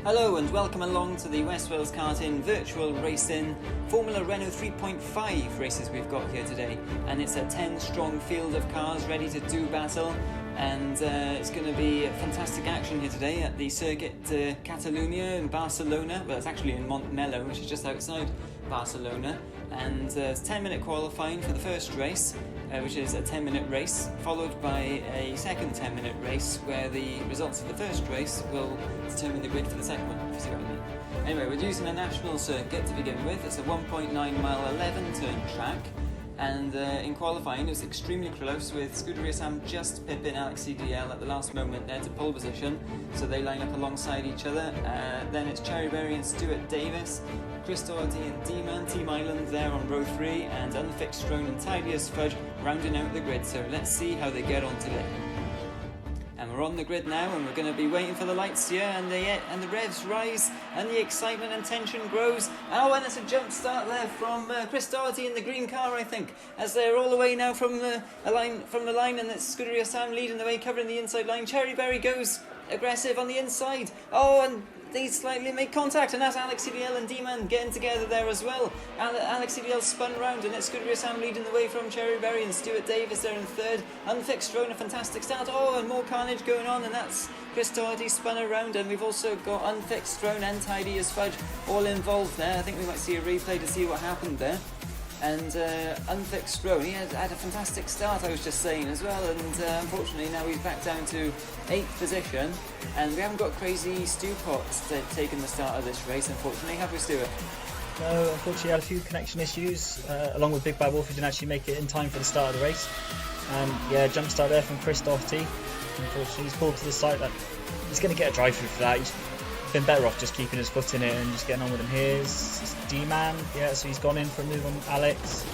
Hello and welcome along to the West Wales Karting Virtual Racing Formula Renault 3.5 races we've got here today, and it's a 10 strong field of cars ready to do battle, and it's going to be fantastic action here today at the circuit Catalunya in Barcelona. Well, it's actually in Montmeló, which is just outside Barcelona, and it's 10-minute qualifying for the first race, which is a 10-minute race, followed by a second 10-minute race where the results of the first race will determine the grid for the second one, if you see what I mean. Anyway, we're using a national circuit to begin with. It's a 1.9 mile 11 turn track, and in qualifying it was extremely close, with Scuderia Sam just pipping Alex CDL at the last moment there to pole position, so they line up alongside each other. Then it's Cherry Berry and Stuart Davis, Chris Doherty and D-Man, Team Island there on row 3, and Unfixed Throne and Tidy as Fudge rounding out the grid. So let's see how they get on today. And we're on the grid now, and we're going to be waiting for the lights here, and the revs rise, and the excitement and tension grows. Oh, and it's a jump start there from Chris Doherty in the green car, I think, as they're all the way now from the line, and it's Scuderia Sam leading the way, covering the inside line. Cherry Berry goes aggressive on the inside. Oh, and they slightly make contact, and that's Alex CDL and D-Man getting together there as well. Alex CDL spun round, and it's Scuderia Sam leading the way from Cherry Berry, and Stuart Davis there in third. Unfixed Throne, a fantastic start. Oh, and more carnage going on, and that's Chris Doherty spun around, and we've also got Unfixed Throne and Tidy as Fudge all involved there. I think we might see a replay to see what happened there. And Unfixed Throne, he had a fantastic start, I was just saying as well, and unfortunately now he's back down to 8th position, and we haven't got Crazy Stu Potts taking the start of this race, unfortunately, have we, Stuart? No, unfortunately had a few connection issues, along with Big Bad Wolf, who didn't actually make it in time for the start of the race. Yeah, jump start there from Chris Doherty. Unfortunately he's pulled to the side. He's going to get a drive through for that. He's been better off just keeping his foot in it and just getting on with him. Here's D-Man, yeah, so he's gone in for a move on Alex.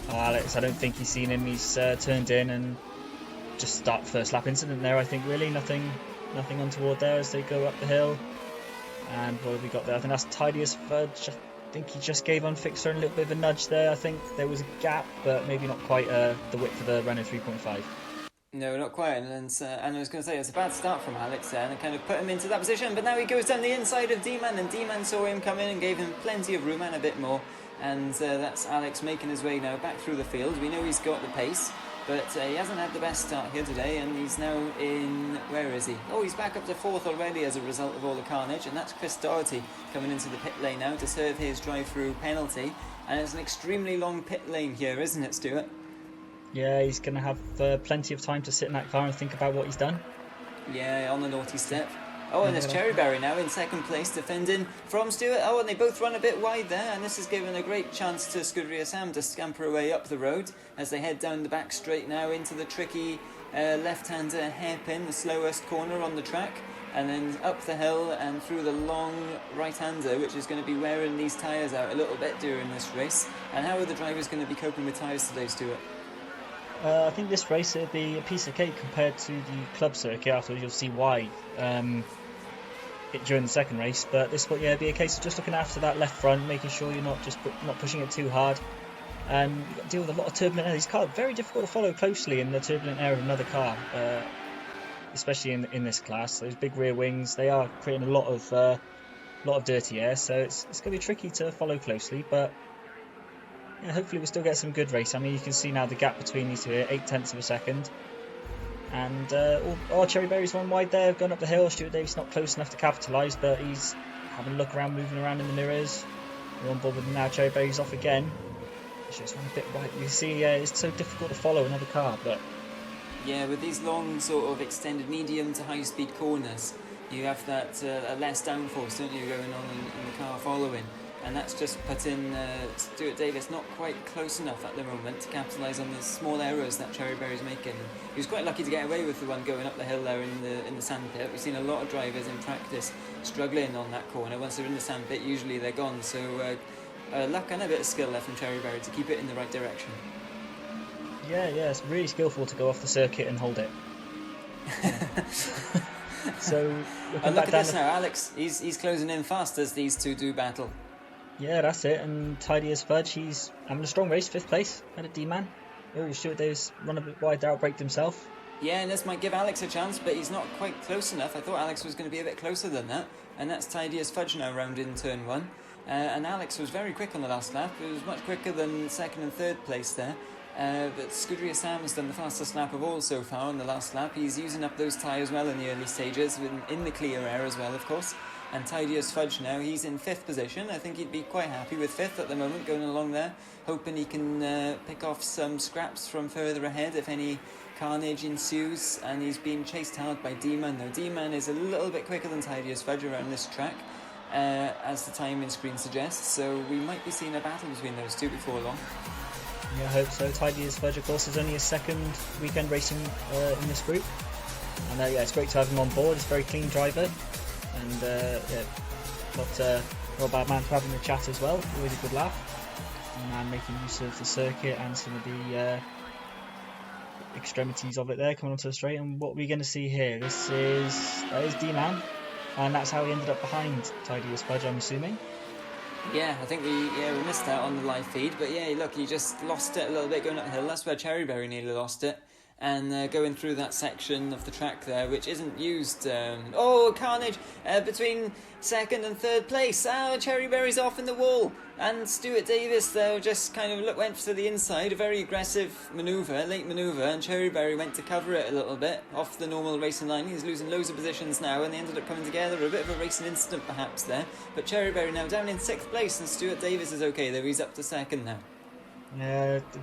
Alex, I don't think he's seen him. He's turned in and just start first lap incident there, I think, really. Nothing untoward there as they go up the hill. And what have we got there? I think that's Tidy as Fudge. I think he just gave Unfixed Throne a little bit of a nudge there. I think there was a gap, but maybe not quite the width of the Renault 3.5. No, not quite, and I was going to say it's a bad start from Alex there, and it kind of put him into that position, but now he goes down the inside of D-Man, and D-Man saw him come in and gave him plenty of room and a bit more, and that's Alex making his way now back through the field. We know he's got the pace, but he hasn't had the best start here today, and he's now in, where is he? Oh, he's back up to 4th already as a result of all the carnage, and that's Chris Doherty coming into the pit lane now to serve his drive-through penalty, and it's an extremely long pit lane here, isn't it, Stuart? Yeah, he's going to have plenty of time to sit in that car and think about what he's done. Yeah, on the naughty step. Oh, and there's Cherry Berry now in second place, defending from Stuart. Oh, and they both run a bit wide there, and this is giving a great chance to Scuderia Sam to scamper away up the road as they head down the back straight now into the tricky left-hander hairpin, the slowest corner on the track, and then up the hill and through the long right-hander, which is going to be wearing these tyres out a little bit during this race. And how are the drivers going to be coping with tyres today, Stuart? I think this race will be a piece of cake compared to the club circuit. Afterwards you'll see why during the second race, but this will be a case of just looking after that left front, making sure you're not pushing it too hard, and you've got to deal with a lot of turbulent air. These cars are very difficult to follow closely in the turbulent air of another car, especially in this class. Those big rear wings, they are creating a lot of dirty air, so it's going to be tricky to follow closely, but yeah, hopefully we'll still get some good race. I mean, you can see now the gap between these two here, 0.8 of a second. And Cherry Berry's one wide there, going up the hill. Stuart Davis not close enough to capitalise, but he's having a look around, moving around in the mirrors. We're on board with him now. Cherry Berry's off again. Just one a bit wide. You see, it's so difficult to follow another car, but yeah, with these long sort of extended medium to high speed corners, you have that less downforce, don't you, going on in the car following. And that's just putting Stuart Davis not quite close enough at the moment to capitalise on the small errors that Cherry Berry's making. He was quite lucky to get away with the one going up the hill there in the sandpit. We've seen a lot of drivers in practice struggling on that corner. Once they're in the sandpit, usually they're gone. So luck and a bit of skill left from Cherry Berry to keep it in the right direction. Yeah, it's really skillful to go off the circuit and hold it. So and look at this now, Alex. He's closing in fast as these two do battle. Yeah, that's it. And Tidy as Fudge, he's having a strong race, 5th place. Had a D-Man. Oh, Stuart Davis run a bit wide there, outbraked himself. Yeah, and this might give Alex a chance, but he's not quite close enough. I thought Alex was going to be a bit closer than that, and that's Tidy as Fudge now round in turn 1. And Alex was very quick on the last lap. It was much quicker than second and third place there. But Scuderia Sam has done the fastest lap of all so far on the last lap. He's using up those tyres well in the early stages, in the clear air as well, of course. And Tidy as Fudge now, he's in 5th position. I think he'd be quite happy with 5th at the moment, going along there, hoping he can pick off some scraps from further ahead if any carnage ensues. And he's being chased hard by D-Man. Now, D-Man is a little bit quicker than Tidy as Fudge around this track, as the timing screen suggests, so we might be seeing a battle between those two before long. Yeah, I hope so. Tidy as Fudge, of course, is only his second weekend racing in this group. And yeah, it's great to have him on board. He's a very clean driver. And yeah, not a bad man to have in the chat as well. Always a good laugh. And making use of the circuit and some of the extremities of it there, coming onto the straight. And what are we going to see here? This is D-Man. And that's how he ended up behind Tidy as Fudge, I'm assuming. Yeah, I think we missed that on the live feed, but yeah, look, he just lost it a little bit going uphill. That's where Cherryberry nearly lost it, and going through that section of the track there, which isn't used. Carnage between second and third place. Cherryberry's off in the wall, and Stuart Davis though just kind of went to the inside, a very aggressive manoeuvre, late manoeuvre, and Cherryberry went to cover it a little bit off the normal racing line. He's losing loads of positions now, and they ended up coming together. A bit of a racing incident perhaps there, but Cherryberry now down in 6th place, and Stuart Davis is okay though. He's up to 2nd now.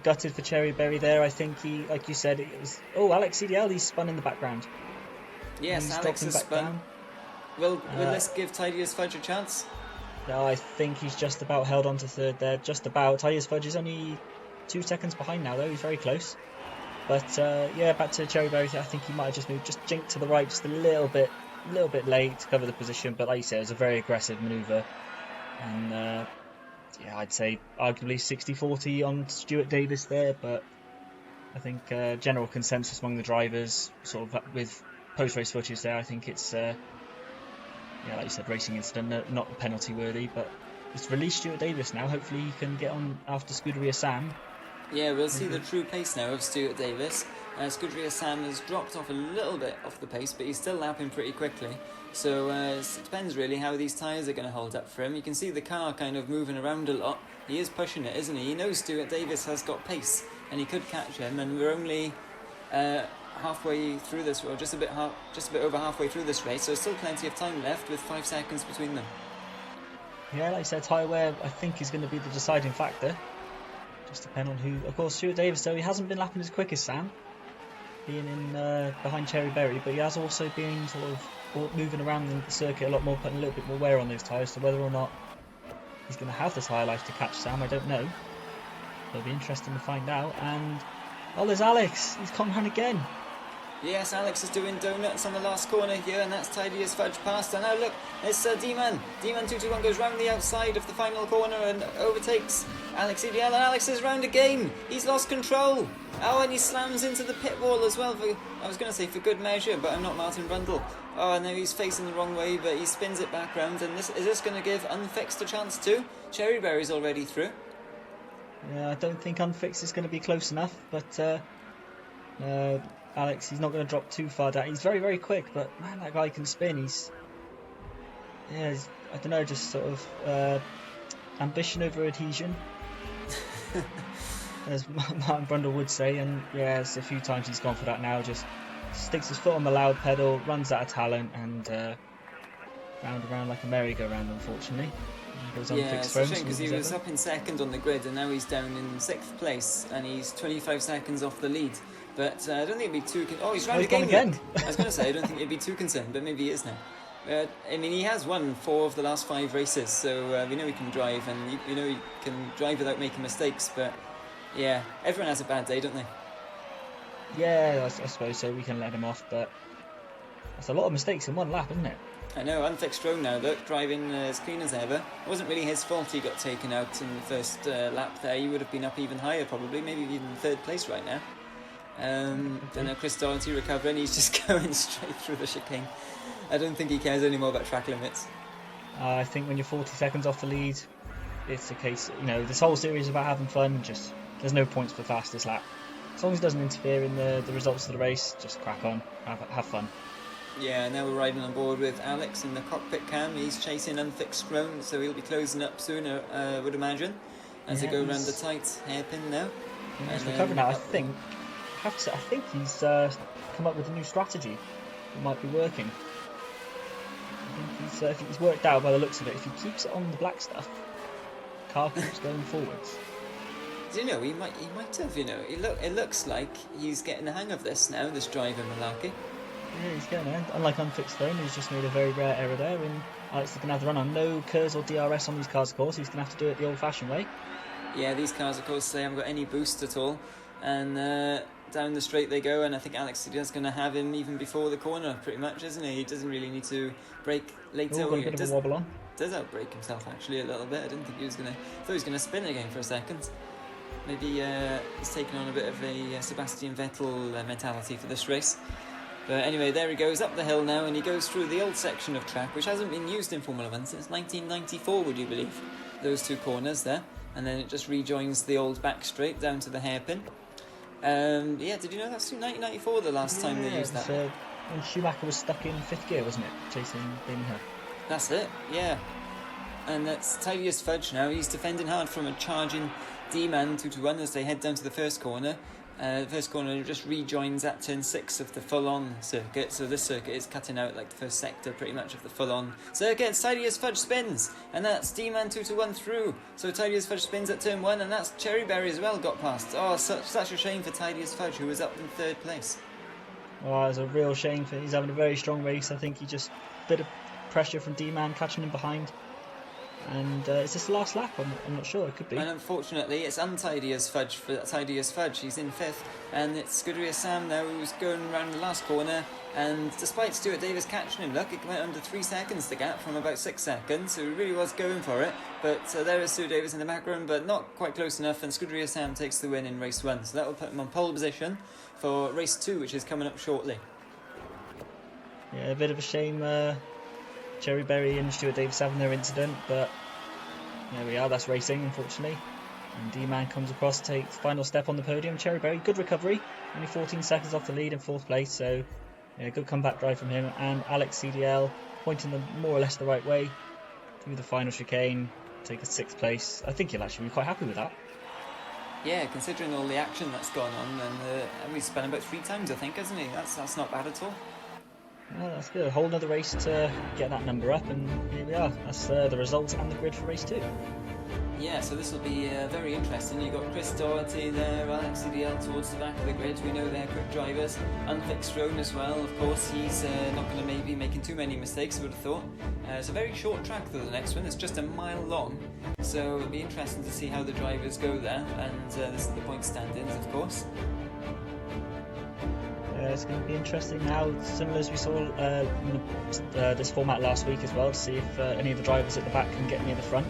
Gutted for Cherryberry there. I think he, like you said, it was... Oh, Alex CDL, he's spun in the background. Yes, Alex has spun. Will this give Tidy as Fudge a chance? No, I think he's just about held on to 3rd there. Just about. Tidy as Fudge is only 2 seconds behind now, though. He's very close. But yeah, back to Cherryberry. I think he might have just moved, just jinked to the right just a little bit late to cover the position. But like you said, it was a very aggressive manoeuvre. And yeah, I'd say arguably 60-40 on Stuart Davis there, but I think general consensus among the drivers, sort of with post-race footage there, I think it's, yeah, like you said, racing incident, not penalty worthy, but it's released Stuart Davis now. Hopefully he can get on after Scuderia Sam. Yeah, we'll see the true pace now of Stuart Davis. Scuderia Sam has dropped off a little bit off the pace, but he's still lapping pretty quickly. So it depends really how these tyres are going to hold up for him. You can see the car kind of moving around a lot. He is pushing it, isn't he? He knows Stuart Davis has got pace, and he could catch him. And we're only halfway through this, or just a bit over halfway through this race. So there's still plenty of time left, with 5 seconds between them. Yeah, like I said, tyre wear I think is going to be the deciding factor. Just depend on who. Of course, Stuart Davis, though, he hasn't been lapping as quick as Sam, being in behind Cherryberry, but he has also been sort of moving around the circuit a lot more, putting a little bit more wear on those tyres. So whether or not he's going to have the tyre life to catch Sam, I don't know. It'll be interesting to find out. And there's Alex. He's come round again. Yes, Alex is doing donuts on the last corner here, and that's Tidy as Fudge past. And now look, it's D-Man. D-Man 221 goes round the outside of the final corner and overtakes Alex EDL, and Alex is round again. He's lost control. And he slams into the pit wall as well, I was going to say for good measure, but I'm not Martin Brundle. Now he's facing the wrong way, but he spins it back round, and is this going to give Unfixed a chance too? Cherryberry's already through. Yeah, I don't think Unfixed is going to be close enough, but Alex, he's not going to drop too far down. He's very, very quick, but man, that guy can spin. I don't know, just sort of ambition over adhesion, as Martin Brundle would say. And yeah, it's a few times he's gone for that now. Just sticks his foot on the loud pedal, runs out of talent, and round and round like a merry-go-round, unfortunately. It's a shame because he was up in 2nd on the grid, and now he's down in 6th place, and he's 25 seconds off the lead. But I don't think he'd be too... he's round again. I was going to say, I don't think he'd be too concerned, but maybe he is now. I mean, he has won 4 of the last 5 races, so we know he can drive, and we know he can drive without making mistakes, but yeah, everyone has a bad day, don't they? Yeah, I suppose so. We can let him off, but that's a lot of mistakes in one lap, isn't it? I know. Unfixed Drone now, look, driving as clean as ever. It wasn't really his fault he got taken out in the first lap there. He would have been up even higher, probably, maybe even 3rd place right now. Then Chris Doherty recovering, he's just going straight through the chicane. I don't think he cares anymore about track limits. I think when you're 40 seconds off the lead, it's a case, this whole series is about having fun. Just there's no points for fastest lap. as long as it doesn't interfere in the results of the race, just crack on, have fun. Yeah, now we're riding on board with Alex in the cockpit cam. He's chasing Unfixed Roan, so he'll be closing up soon, I would imagine, as they go around the tight hairpin now. He's recovering now, I think. I have to say, I think he's come up with a new strategy that might be working. I think he's worked out by the looks of it. If he keeps it on the black stuff, the car keeps going forwards. Do you know, he might have, you know. It looks like he's getting the hang of this now, this driving malarkey. Yeah, he's getting there. Unlike Unfixed Phone, who's just made a very rare error there, and Alex is going to have to run on. No KERS or DRS on these cars, of course. He's going to have to do it the old-fashioned way. Yeah, these cars, of course, they haven't got any boost at all. And down the straight they go, and I think Alex is going to have him even before the corner, pretty much, isn't he? He doesn't really need to brake later. Got a bit of a wobble on. Does outbrake himself, actually, a little bit. I didn't think he was going to... I thought he was going to spin again for a second. Maybe he's taken on a bit of a Sebastian Vettel mentality for this race. But anyway, there he goes up the hill now, and he goes through the old section of track, which hasn't been used in Formula 1 since 1994, would you believe? Those two corners there. And then it just rejoins the old back straight down to the hairpin. Yeah, did you know that's 1994 the last time they used that? When Schumacher was stuck in 5th gear, wasn't it? Chasing Damon Hill. That's it, yeah. And that's Tidy as Fudge now. He's defending hard from a charging D-Man 2-1 as they head down to the first corner. The first corner just rejoins at turn 6 of the full-on circuit, so this circuit is cutting out like the first sector pretty much of the full-on circuit. Tidy as Fudge spins, and that's D-Man 2-1 through. So Tidy as Fudge spins at turn 1, and that's Cherryberry as well got past. Oh, such a shame for Tidy as Fudge, who was up in 3rd place. Oh, it's a real shame for him. He's having a very strong race. I think he just a bit of pressure from D-Man catching him behind. And is this the last lap? I'm not sure, it could be. And unfortunately, it's untidy as Fudge for Tidy as Fudge. He's in 5th, and it's Scuderia Sam now who's going around the last corner. And despite Stuart Davis catching him, look, it went under 3 seconds, the gap from about 6 seconds, so he really was going for it. But there is Stuart Davis in the background, but not quite close enough, and Scuderia Sam takes the win in race 1. So that will put him on pole position for race 2, which is coming up shortly. Yeah, a bit of a shame. Cherryberry and Stuart Davis having their incident, but there we are, that's racing, unfortunately. And D-Man comes across, takes final step on the podium. Cherryberry, good recovery, only 14 seconds off the lead in 4th place, so yeah, good comeback drive from him. And Alex CDL pointing them more or less the right way through the final chicane, take a 6th place. I think he'll actually be quite happy with that. Yeah, considering all the action that's gone on, and he's spent about 3 times, I think, hasn't he? That's not bad at all. Well, that's good. A whole another race to get that number up, and here we are. That's the results and the grid for race 2. Yeah, so this will be very interesting. You've got Chris Doherty there, Alex CDL towards the back of the grid. We know they're quick drivers. Unfixed Roan as well, of course. He's not going to maybe be making too many mistakes, I would have thought. It's a very short track, though, the next one. It's just a mile long. So it'll be interesting to see how the drivers go there. And this is the point stand-ins, of course. It's going to be interesting now, similar as we saw in this format last week as well, to see if any of the drivers at the back can get near the front.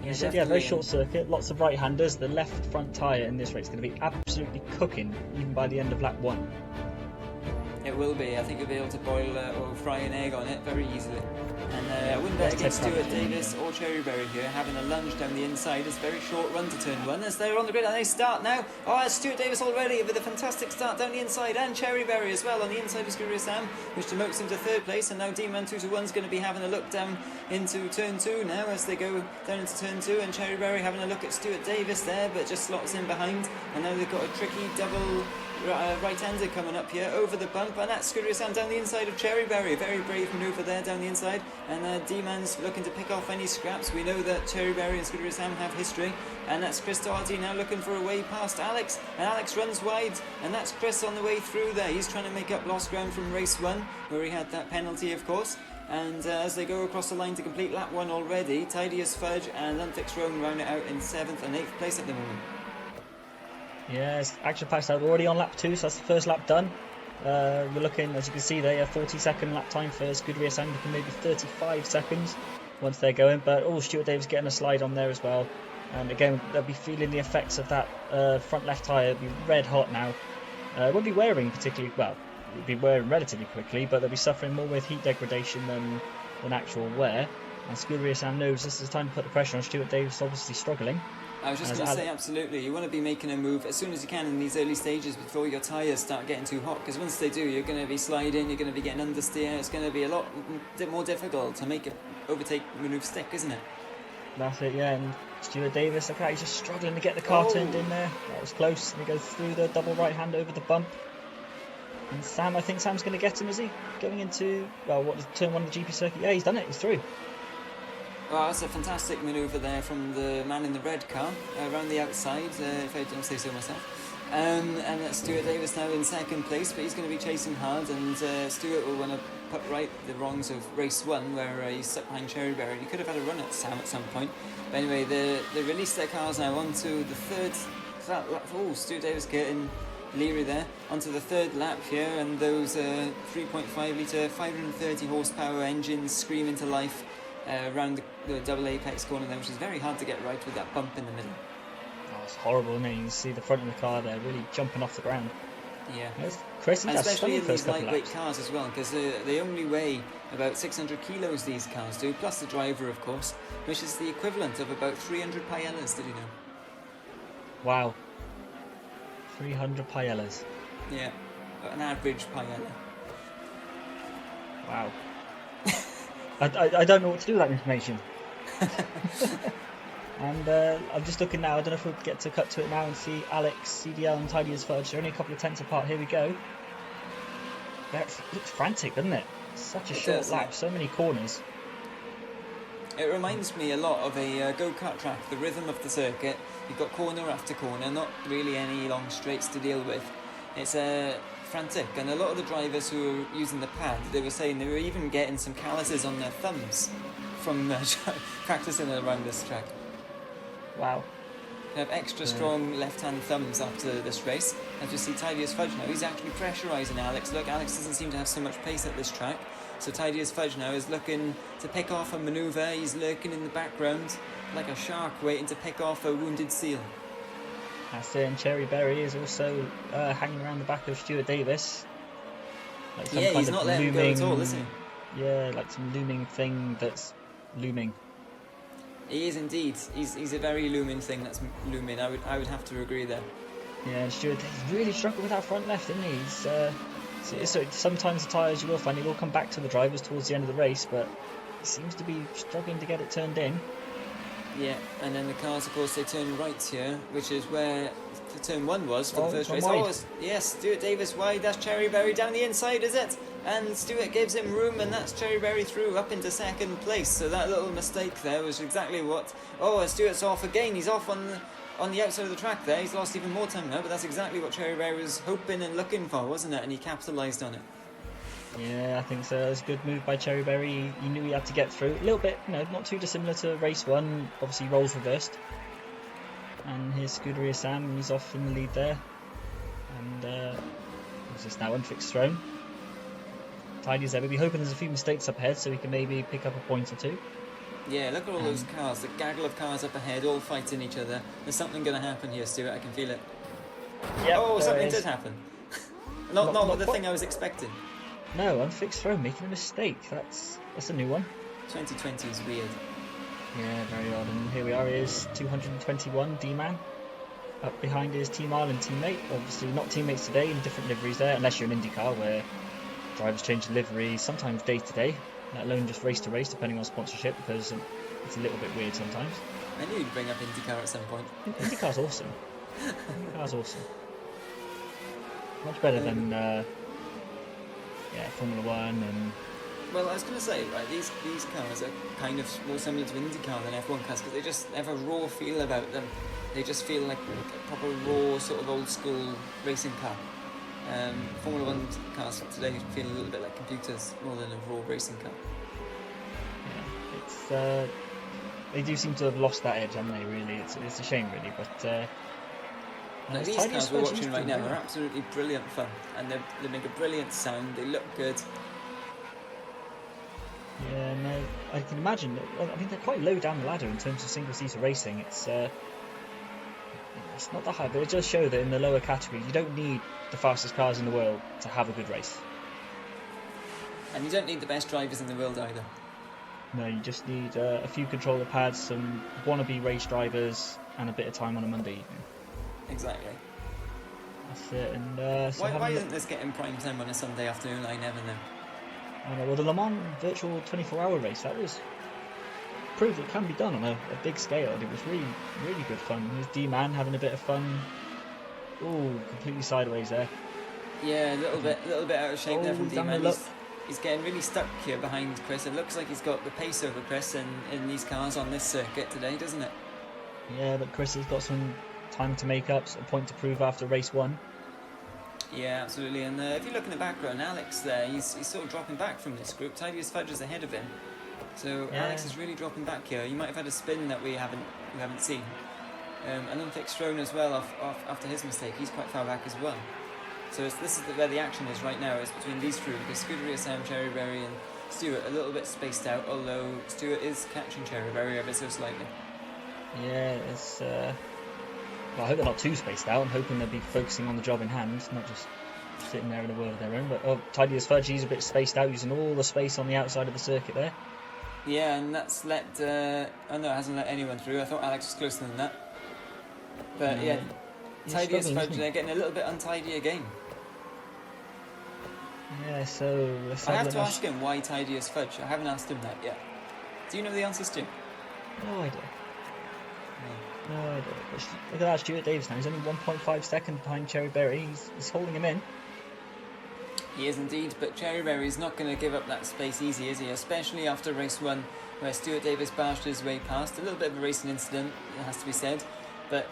Yeah, very short circuit, lots of right-handers. The left front tyre in this race is going to be absolutely cooking, even by the end of lap 1. It will be. I think you'll be able to boil or fry an egg on it very easily. And I wouldn't bet against Stuart Davis or Cherryberry here, having a lunge down the inside. It's a very short run to turn 1 as they're on the grid, and they start now. Oh, it's Stuart Davis already with a fantastic start down the inside, and Cherryberry as well on the inside of Scuderia Sam, which demotes him to 3rd place. And now D-Man 2-1's going to be having a look down into turn 2 now as they go down into turn 2, and Cherryberry having a look at Stuart Davis there, but just slots in behind. And now they've got a tricky double right-hander coming up here over the bump, and that's Scuderia Sam down the inside of Cherryberry. Very brave manoeuvre there down the inside, and D-Man's looking to pick off any scraps. We know that Cherryberry and Scuderia Sam have history, and that's Chris Doherty now looking for a way past Alex, and Alex runs wide, and that's Chris on the way through there. He's trying to make up lost ground from race 1, where he had that penalty, of course. And as they go across the line to complete lap 1 already, Tidy as Fudge and Unfixed Roan round it out in 7th and 8th place at the moment. Yeah, it's action packed out. We're already on lap 2, so that's the first lap done. We're looking, as you can see there, a 40-second lap time for Scuderia Sam, looking maybe 35 seconds once they're going. But Stuart Davis getting a slide on there as well. And again, they'll be feeling the effects of that front left tyre. It'll be red hot now. It won't be wearing particularly well. It'll be wearing relatively quickly, but they'll be suffering more with heat degradation than actual wear. And Scuderia Sam knows this is the time to put the pressure on. Stuart Davis obviously struggling. I was just going to say, absolutely. You want to be making a move as soon as you can in these early stages before your tyres start getting too hot, because once they do, you're going to be sliding, you're going to be getting understeer. It's going to be a lot more difficult to make an overtake manoeuvre stick, isn't it? That's it, yeah. And Stuart Davis, look, he's just struggling to get the car turned in there. That was close. And he goes through the double right hand over the bump. And Sam, I think Sam's going to get him, is he? Going into, well, what, turn 1 of the GP circuit? Yeah, he's done it. He's through. Well, that's a fantastic manoeuvre there from the man in the red car, around the outside, if I don't say so myself. And that's Stuart Davis now in second place, but he's going to be chasing hard, and Stuart will want to put right the wrongs of race 1, where he's stuck behind Cherryberry. He could have had a run at Sam at some point. But anyway, they released their cars now onto the third lap. Oh, Stuart Davis getting leery there. Onto the third lap here, and those 3.5 litre, 530 horsepower engines scream into life. Around the double apex corner there, which is very hard to get right with that bump in the middle. Oh, it's horrible, isn't it? You can see the front of the car there really jumping off the ground. Yeah. It's crazy, and especially in these lightweight cars as well, because they only weigh about 600 kilos, these cars do, plus the driver, of course, which is the equivalent of about 300 paellas, did you know? Wow. 300 paellas. Yeah, an average paella. Wow. I don't know what to do with that information. And I'm just looking now. I don't know if we'll get to cut to it now and see Alex, CDL and Tidy as Fudge. They're only a couple of tenths apart. Here we go. It looks frantic, doesn't it? Such a short lap, so many corners. It reminds me a lot of a go-kart track, the rhythm of the circuit. You've got corner after corner, not really any long straights to deal with. It's frantic, and a lot of the drivers who are using the pad, they were saying they were even getting some calluses on their thumbs from practicing around this track. Wow. They have extra strong left-hand thumbs after this race. As you see, Tidy as Fudge now, he's actually pressurising Alex. Look, Alex doesn't seem to have so much pace at this track, so Tidy as Fudge now is looking to pick off a manoeuvre. He's lurking in the background like a shark waiting to pick off a wounded seal. That's it, and Cherryberry is also hanging around the back of Stuart Davis. Like some kind he's not letting him go at all, is he? Yeah, like some looming thing that's looming. He is indeed. He's a very looming thing that's looming. I would have to agree there. Yeah, and Stuart Davis really struggled with that front left, didn't he? So sometimes the tyres, you will find, he will come back to the drivers towards the end of the race, but he seems to be struggling to get it turned in. Yeah, and then the cars, of course, they turn right here, which is where the turn 1 was for the first race. Wide. Yes, Stuart Davis wide, that's Cherryberry down the inside, is it? And Stuart gives him room, and that's Cherryberry through up into second place. So that little mistake there was exactly what... Oh, Stuart's off again. He's off on the outside of the track there. He's lost even more time now, but that's exactly what Cherryberry was hoping and looking for, wasn't it? And he capitalised on it. Yeah, I think so. It was a good move by Cherryberry. He knew he had to get through. A little bit, not too dissimilar to race 1. Obviously, roles reversed. And here's Scuderia Sam, he's off in the lead there. And what's this now? Unfixed throne. Tidy's there. We'll be hoping there's a few mistakes up ahead so we can maybe pick up a point or two. Yeah, look at all those cars, the gaggle of cars up ahead, all fighting each other. There's something going to happen here, Stuart. I can feel it. Yep, something did happen. not the thing I was expecting. No, Unfixed throne making a mistake. That's a new one. 2020 is weird. Yeah, very odd. And here we are. Here's 221 D-Man. Up behind his Team Ireland teammate. Obviously not teammates today, in different liveries there, unless you're an IndyCar where drivers change livery sometimes day to day, let alone just race to race depending on sponsorship, because it's a little bit weird sometimes. I knew you'd bring up IndyCar at some point. IndyCar's awesome. IndyCar's awesome. Much better than Formula 1 and... Well, I was going to say, right, these cars are kind of more similar to IndyCar than F1 cars because they just have a raw feel about them. They just feel like a proper raw, sort of old school racing car. Formula 1 cars today feel a little bit like computers more than a raw racing car. Yeah, it's they do seem to have lost that edge, haven't they? Really, it's a shame, really. But now, these cars we're watching right now are absolutely brilliant fun, and they make a brilliant sound. They look good. Yeah, no, I can imagine. I mean, they're quite low down the ladder in terms of single-seater racing. It's not that high, but it does show that in the lower categories, you don't need the fastest cars in the world to have a good race. And you don't need the best drivers in the world either. No, you just need a few controller pads, some wannabe race drivers, and a bit of time on a Monday evening. Exactly. That's it. And why isn't this getting prime time on a Sunday afternoon? I never know. I know. Well, the Le Mans virtual 24-hour race, that was proved it can be done on a big scale. It was really, really good fun. There's D-Man having a bit of fun. Oh, completely sideways there. Yeah, a little bit out of shape there from D-Man. He's getting really stuck here behind Chris. It looks like he's got the pace over Chris in these cars on this circuit today, doesn't it? Yeah, but Chris has got some time to make up, a point to prove after race 1. Yeah, absolutely. And if you look in the background, Alex there, he's sort of dropping back from this group. Tidiest Fudge is ahead of him. So yeah. Alex is really dropping back here. He might have had a spin that we haven't seen. And unfixed Throne as well off after his mistake. He's quite far back as well. So this is where the action is right now. It's between these three, because Scuderia Sam, Cherryberry and Stewart a little bit spaced out, although Stewart is catching Cherryberry ever so slightly. Yeah, it's... Well, I hope they're not too spaced out. I'm hoping they'll be focusing on the job in hand, not just sitting there in a world of their own. But Tidiest Fudge, he's a bit spaced out, using all the space on the outside of the circuit there. Yeah, and that's let... oh no, it hasn't let anyone through. I thought Alex was closer than that. But yeah, Tidiest Fudge, they're getting a little bit untidy again. Yeah, so... I have to ask him why Tidiest Fudge. I haven't asked him that yet. Do you know the answer, Stu? No idea. No idea. Look at that, Stuart Davis now. He's only 1.5 seconds behind Cherryberry. He's holding him in. He is indeed, but Cherryberry's not going to give up that space easy, is he? Especially after race 1, where Stuart Davis barged his way past. A little bit of a racing incident, it has to be said. But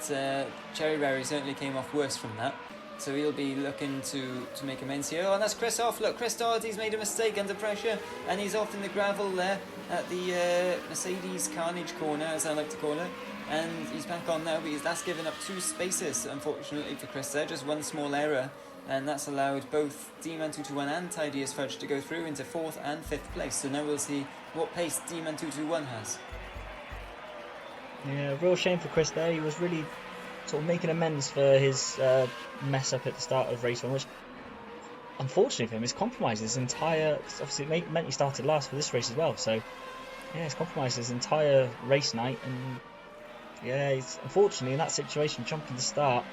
Cherryberry certainly came off worse from that. So he'll be looking to make amends here. Oh, and that's Chris off. Look, Chris Doherty's made a mistake under pressure, and he's off in the gravel there at the Mercedes Carnage corner, as I like to call it. And he's back on now, but that's given up 2 spaces, unfortunately, for Chris there. Just one small error, and that's allowed both D-Man221 and Tidiest Fudge to go through into 4th and 5th place. So now we'll see what pace D-Man221 has. Yeah, real shame for Chris there. He was really sort of making amends for his mess up at the start of race 1, which, unfortunately for him, has compromised his entire... Obviously, it meant he started last for this race as well, so yeah, it's compromised his entire race night. And yeah, he's unfortunately in that situation, jumping the start,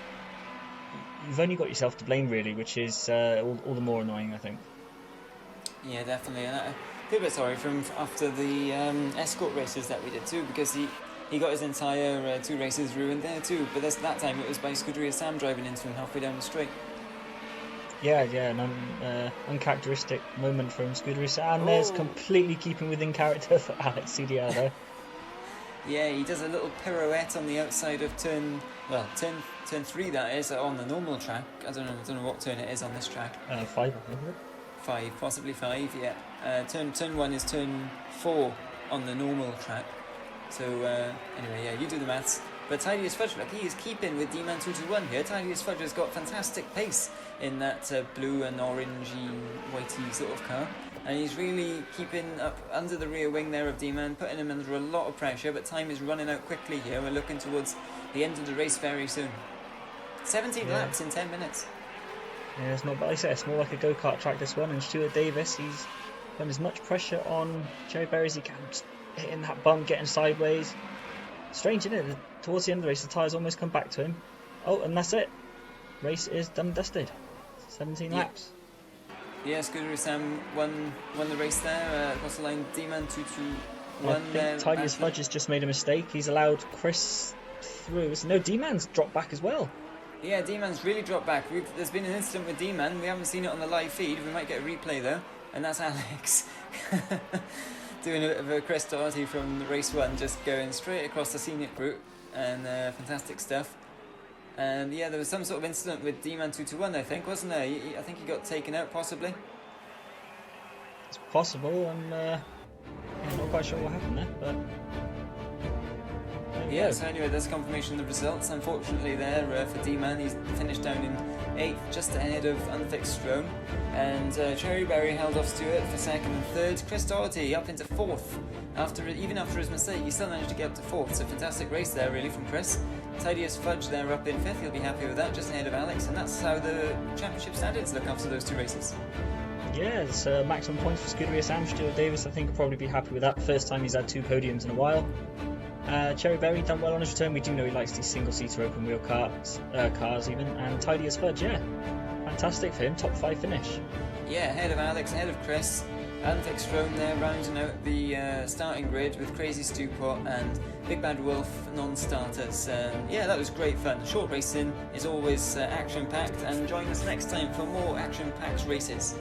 you've only got yourself to blame, really, which is all the more annoying, I think. Yeah, definitely. And I feel a bit sorry for him after the escort races that we did too, because he got his entire 2 races ruined there too. But that time it was by Scuderia Sam driving into him halfway down the straight. Yeah, an uncharacteristic moment from Scuderia Sam. And there's completely keeping within character for Alex CDR there. Yeah, he does a little pirouette on the outside of turn 3, that is, on the normal track. I don't know what turn it is on this track. 5, I think. 5, possibly 5, yeah. Turn 1 is turn 4 on the normal track. So, anyway, yeah, you do the maths. But Tidiest Fudge, look, he is keeping with D-Man221 here. Tidiest Fudge has got fantastic pace in that blue and orangey, whitey sort of car. And he's really keeping up under the rear wing there of D-Man, putting him under a lot of pressure, but time is running out quickly here. We're looking towards the end of the race very soon. 17 laps in 10 minutes. Yeah, it's not, but like I said, it's more like a go-kart track, this one, and Stuart Davis, he's putting as much pressure on Cherryberry as he can, just hitting that bump, getting sideways. Strange, isn't it? Towards the end of the race, the tyres almost come back to him. Oh, and that's it. Race is done and dusted. 17 laps. Yeah, Scuderia Sam won the race there, across the line. D-Man221 I think Tidiest Fudge has just made a mistake. He's allowed Chris through. No, D-Man's dropped back as well. Yeah, D-Man's really dropped back. There's been an incident with D-Man. We haven't seen it on the live feed. We might get a replay though. And that's Alex doing a bit of a Chris Doherty from the race 1, just going straight across the scenic route. And fantastic stuff. And yeah, there was some sort of incident with D-Man221, I think, wasn't there? I think he got taken out, possibly. It's possible, and I'm not quite sure what happened there, but... Yeah, so anyway, there's confirmation of the results. Unfortunately there, for D-Man, he's finished down in 8th, just ahead of Unfixed Throne. And Cherryberry held off Stewart for 2nd and 3rd. Chris Doherty up into 4th. Even after his mistake, he still managed to get up to 4th. So fantastic race there, really, from Chris. Tidiest Fudge there up in 5th. He'll be happy with that, just ahead of Alex. And that's how the championship standards look after those 2 races. Yeah, it's maximum points for Scuderia Sam. Stuart Davis, I think, will probably be happy with that. First time he's had 2 podiums in a while. Cherry Berry done well on his return. We do know he likes these single-seater open-wheel cars even. And Tidy as Fudge, yeah. Fantastic for him, top 5 finish. Yeah, ahead of Alex, ahead of Chris. Anthix Rome there rounding out the starting grid with Crazy Stewpot and Big Bad Wolf non-starters. Yeah, that was great fun. Short racing is always action-packed, and join us next time for more action-packed races.